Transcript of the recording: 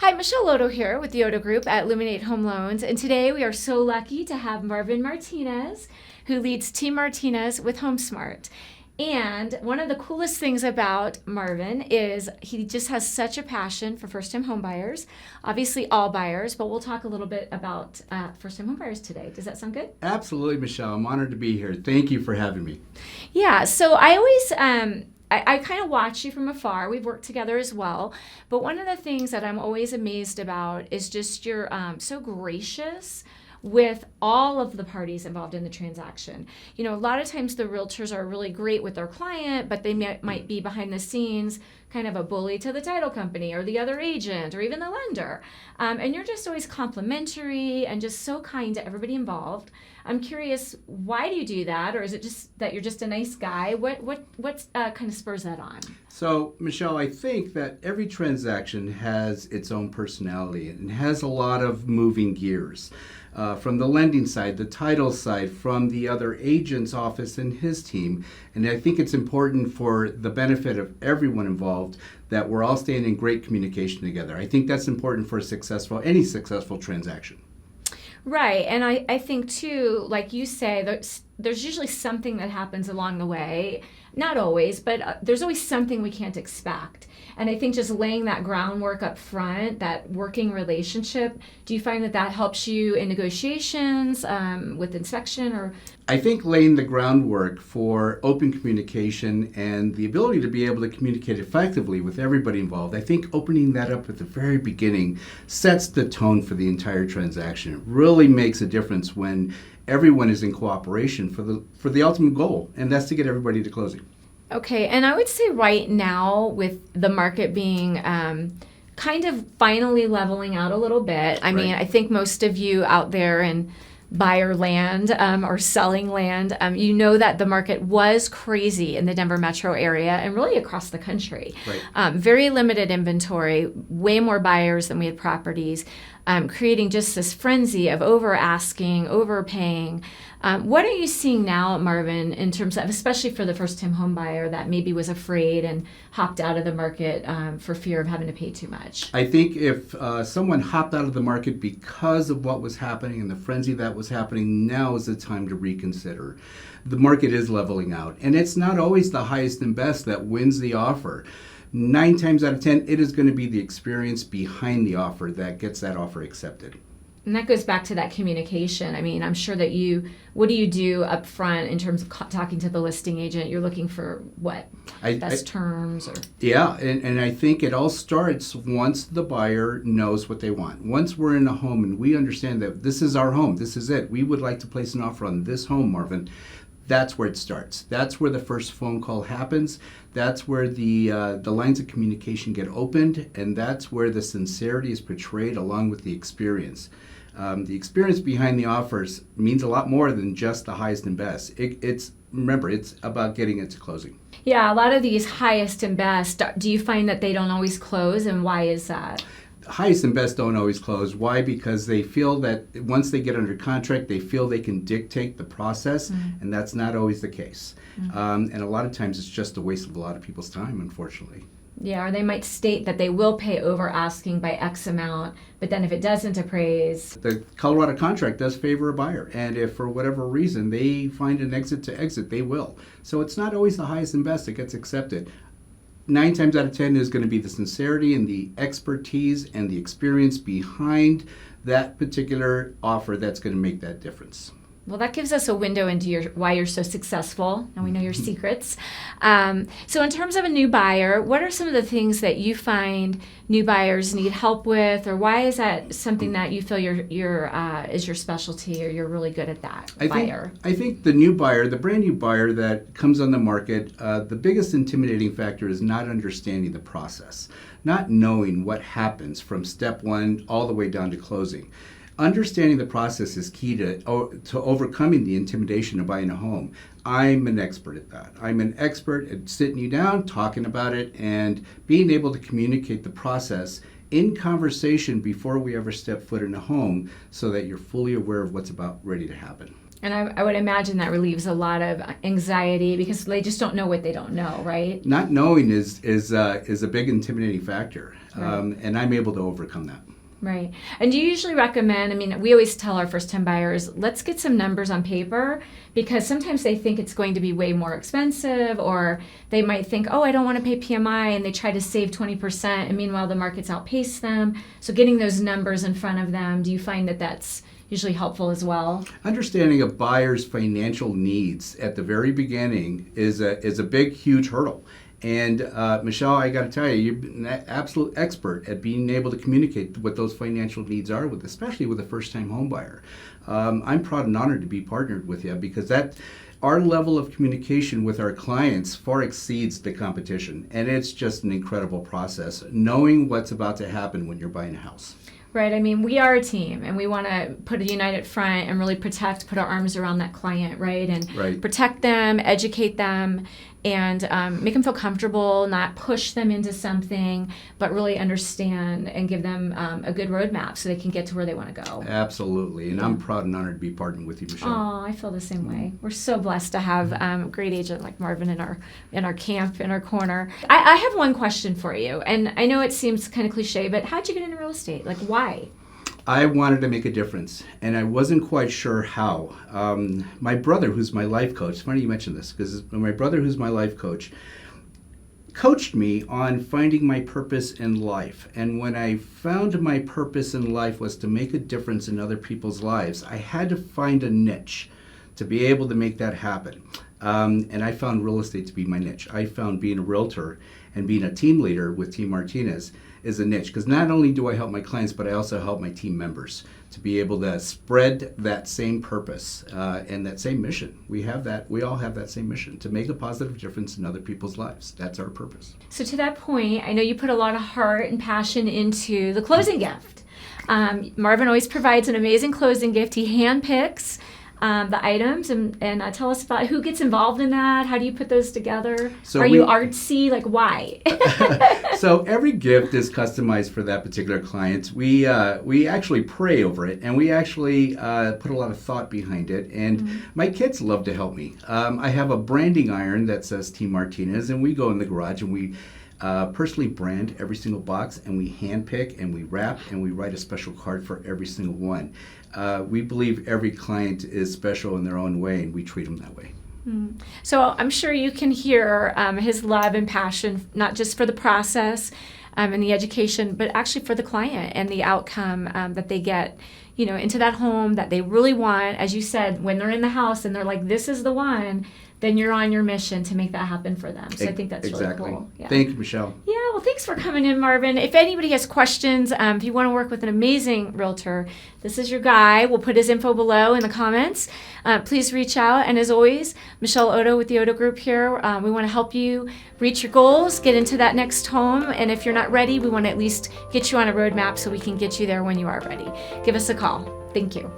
Hi, Michelle.oddo here with the Oddo Group at Illuminate Home Loans, and today we are so lucky to have Marvin Martinez, who leads Team Martinez with HomeSmart. And one of the coolest things about Marvin is he just has such a passion for first-time home buyers, obviously all buyers, but we'll talk a little bit about first-time home buyers today. Does that sound good? Absolutely, Michelle. I'm honored to be here. Thank you for having me. Yeah, so I always, I kind of watch you from afar. We've worked together as well. But one of the things that I'm always amazed about is just you're so gracious with all of the parties involved in the transaction. You know, a lot of times the realtors are really great with their client, but they might be behind the scenes kind of a bully to the title company or the other agent or even the lender. And you're just always complimentary and just so kind to everybody involved. I'm curious, why do you do that? Or is it just that you're just a nice guy? What kind of spurs that on? So, Michelle, I think that every transaction has its own personality and has a lot of moving gears. From the lending side, the title side, from the other agent's office and his team. And I think it's important for the benefit of everyone involved that we're all staying in great communication together. I think that's important for any successful transaction. Right. And I think, too, like you say, there's usually something that happens along the way. Not always, but there's always something we can't expect. And I think just laying that groundwork up front, that working relationship, do you find that helps you in negotiations with inspection? Or I think laying the groundwork for open communication and the ability to be able to communicate effectively with everybody involved, I think opening that up at the very beginning sets the tone for the entire transaction. It really makes a difference when everyone is in cooperation for the ultimate goal, and that's to get everybody to closing. Okay, and I would say right now with the market being kind of finally leveling out a little bit, I mean, I think most of you out there in buyer land or selling land, you know that the market was crazy in the Denver metro area and really across the country. Right. Very limited inventory, way more buyers than we had properties, creating just this frenzy of over asking, overpaying. What are you seeing now, Marvin, in terms of, especially for the first-time home buyer that maybe was afraid and hopped out of the market for fear of having to pay too much? I think if someone hopped out of the market because of what was happening and the frenzy that was happening, now is the time to reconsider. The market is leveling out, and it's not always the highest and best that wins the offer. 9 times out of 10, it is going to be the experience behind the offer that gets that offer accepted. And that goes back to that communication. I mean, I'm sure that what do you do up front in terms of talking to the listing agent? You're looking for what? Best terms? Or? Yeah, and I think it all starts once the buyer knows what they want. Once we're in a home and we understand that this is our home, this is it, we would like to place an offer on this home, Marvin. That's where it starts. That's where the first phone call happens. That's where the lines of communication get opened, and that's where the sincerity is portrayed along with the experience. The experience behind the offers means a lot more than just the highest and best. Remember, it's about getting it to closing. Yeah, a lot of these highest and best, do you find that they don't always close, and why is that? Highest and best don't always close. Why? Because they feel that once they get under contract, they feel they can dictate the process, and that's not always the case. And a lot of times it's just a waste of a lot of people's time, unfortunately. Yeah, or they might state that they will pay over asking by X amount, but then if it doesn't appraise. The Colorado contract does favor a buyer, and if for whatever reason they find an exit to exit, they will. So it's not always the highest and best that gets accepted. 9 times out of 10 is going to be the sincerity and the expertise and the experience behind that particular offer that's going to make that difference. Well, that gives us a window into why you're so successful, and we know your secrets. So in terms of a new buyer, what are some of the things that you find new buyers need help with, or why is that something that you feel is your specialty, or you're really good at that buyer? I think the new buyer, the brand new buyer that comes on the market, the biggest intimidating factor is not understanding the process, not knowing what happens from step 1 all the way down to closing. Understanding the process is key to overcoming the intimidation of buying a home. I'm an expert at that. I'm an expert at sitting you down, talking about it, and being able to communicate the process in conversation before we ever step foot in a home so that you're fully aware of what's about ready to happen. And I would imagine that relieves a lot of anxiety because they just don't know what they don't know, right? Not knowing is a big intimidating factor, Right. and I'm able to overcome that. Right. And do you usually recommend, I mean, we always tell our first-time buyers, let's get some numbers on paper, because sometimes they think it's going to be way more expensive, or they might think, oh, I don't want to pay PMI, and they try to save 20%, and meanwhile the market's outpaced them. So getting those numbers in front of them, do you find that that's usually helpful as well? Understanding a buyer's financial needs at the very beginning is a big, huge hurdle. And Michelle, I got to tell you, you've been an absolute expert at being able to communicate what those financial needs are, with, especially with a first-time home buyer. I'm proud and honored to be partnered with you, because our level of communication with our clients far exceeds the competition, and it's just an incredible process, knowing what's about to happen when you're buying a house. Right. I mean, we are a team, and we want to put a united front and really put our arms around that client, right? And Right. protect them, educate them, and make them feel comfortable, not push them into something, but really understand and give them a good roadmap so they can get to where they want to go. Absolutely. And I'm proud and honored to be partnering with you, Michelle. Oh, I feel the same way. We're so blessed to have a great agent like Marvin in our camp, in our corner. I have one question for you, and I know it seems kind of cliche, but how'd you get into real estate? Like, why? I wanted to make a difference, and I wasn't quite sure how. My brother, who's my life coach, it's funny you mentioned this, because my brother, who's my life coach, coached me on finding my purpose in life. And when I found my purpose in life was to make a difference in other people's lives, I had to find a niche to be able to make that happen. And I found real estate to be my niche. I found being a realtor and being a team leader with Team Martinez is a niche, because not only do I help my clients, but I also help my team members to be able to spread that same purpose and that same mission. We all have that same mission, to make a positive difference in other people's lives. That's our purpose. So to that point, I know you put a lot of heart and passion into the closing gift. Marvin always provides an amazing closing gift. He handpicks the items, and tell us about who gets involved in that. How do you put those together? So Are you artsy? Like, why? So every gift is customized for that particular client. We actually pray over it, and we actually put a lot of thought behind it. And my kids love to help me. I have a branding iron that says Team Martinez, and we go in the garage and we personally brand every single box, and we handpick and we wrap and we write a special card for every single one. We believe every client is special in their own way, and we treat them that way. So I'm sure you can hear his love and passion, not just for the process and the education, but actually for the client and the outcome that they get, into that home that they really want. As you said, when they're in the house and they're like, this is the one, then you're on your mission to make that happen for them. So I think that's exactly. really cool. Yeah. Thank you, Michelle. Yeah, well, thanks for coming in, Marvin. If anybody has questions, if you want to work with an amazing realtor, this is your guy. We'll put his info below in the comments. Please reach out. And as always, Michelle Oddo with the Oddo Group here. We want to help you reach your goals, get into that next home. And if you're not ready, we want to at least get you on a roadmap so we can get you there when you are ready. Give us a call. Thank you.